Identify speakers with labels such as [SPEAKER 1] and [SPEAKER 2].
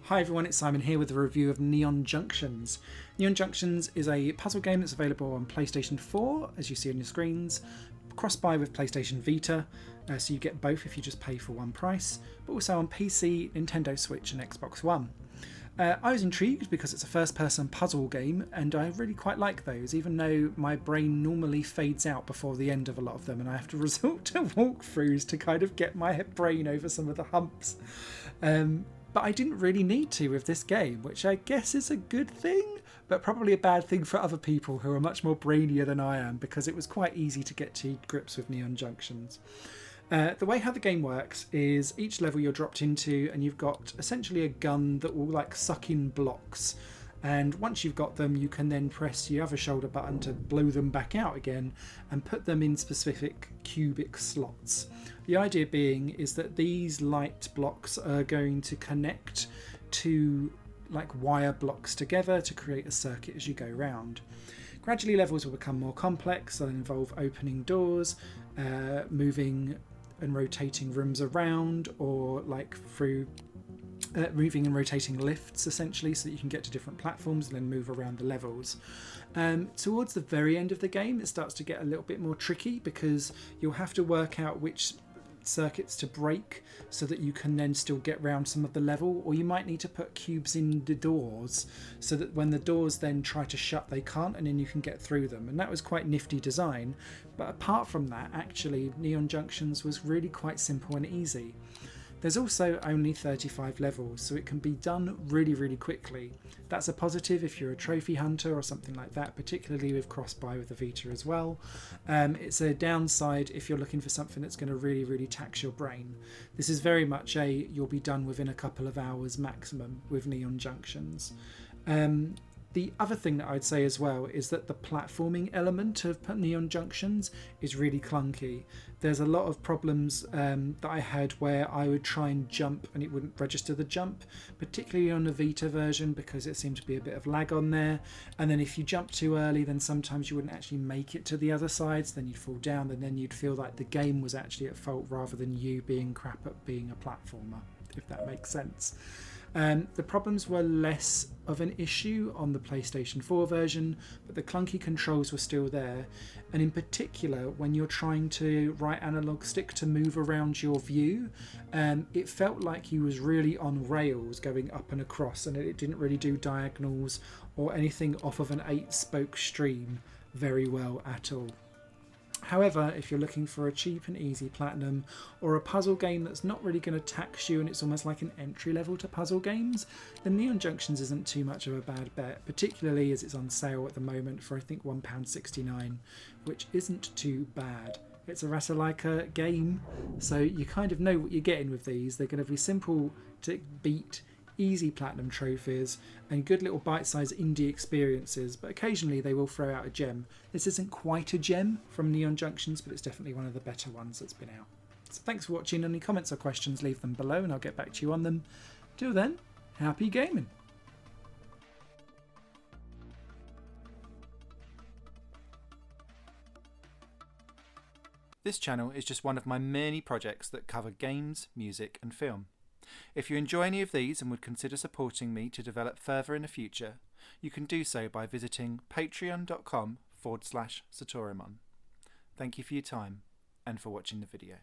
[SPEAKER 1] Hi everyone, it's Simon here with a review of Neon Junctions. Neon Junctions is a puzzle game that's available on PlayStation 4, as you see on your screens, cross-buy with PlayStation Vita, so you get both if you just pay for one price, but also on PC, Nintendo Switch and Xbox One. I was intrigued because it's a first-person puzzle game and I really quite like those, even though my brain normally fades out before the end of a lot of them and I have to resort to walkthroughs to kind of get my brain over some of the humps. But I didn't really need to with this game, which I guess is a good thing, but probably a bad thing for other people who are much more brainier than I am, because it was quite easy to get to grips with Neon Junctions. The way how the game works is each level you're dropped into and you've got essentially a gun that will like suck in blocks, and once you've got them you can then press your other shoulder button to blow them back out again and put them in specific cubic slots. The idea being is that these light blocks are going to connect to like wire blocks together to create a circuit as you go round. Gradually levels will become more complex and involve opening doors, moving and rotating rooms around, or like through moving and rotating lifts essentially, so that you can get to different platforms and then move around the levels. Towards the very end of the game it starts to get a little bit more tricky, because you'll have to work out which circuits to break so that you can then still get round some of the level, or you might need to put cubes in the doors so that when the doors then try to shut they can't, and then you can get through them. And that was quite nifty design, but apart from that actually Neon Junctions was really quite simple and easy. There's also only 35 levels, so it can be done really quickly. That's a positive if you're a trophy hunter or something like that, particularly with cross-buy with the Vita as well. It's a downside if you're looking for something that's going to really tax your brain. This is very much you'll be done within a couple of hours maximum with Neon Junctions. The other thing that I'd say as well is that the platforming element of Neon Junctions is really clunky. There's a lot of problems that I had where I would try and jump and it wouldn't register the jump, particularly on the Vita version, because it seemed to be a bit of lag on there. And then if you jump too early, then sometimes you wouldn't actually make it to the other sides, then you'd fall down, and then you'd feel like the game was actually at fault rather than you being crap at being a platformer, if that makes sense. The problems were less of an issue on the PlayStation 4 version, but the clunky controls were still there, and in particular when you're trying to right analog stick to move around your view, it felt like you was really on rails going up and across, and it didn't really do diagonals or anything off of an 8-spoke stream very well at all. However, if you're looking for a cheap and easy platinum, or a puzzle game that's not really going to tax you and it's almost like an entry level to puzzle games, then Neon Junctions isn't too much of a bad bet, particularly as it's on sale at the moment for I think £1.69, which isn't too bad. It's a Ratalaika game, so you kind of know what you're getting with these. They're going to be simple to beat, easy platinum trophies, and good little bite-sized indie experiences, but occasionally they will throw out a gem. This isn't quite a gem from Neon Junctions, but it's definitely one of the better ones that's been out. So thanks for watching. Any comments or questions, leave them below and I'll get back to you on them. Till then, happy gaming!
[SPEAKER 2] This channel is just one of my many projects that cover games, music and film. If you enjoy any of these and would consider supporting me to develop further in the future, you can do so by visiting patreon.com/Satorimon. Thank you for your time and for watching the video.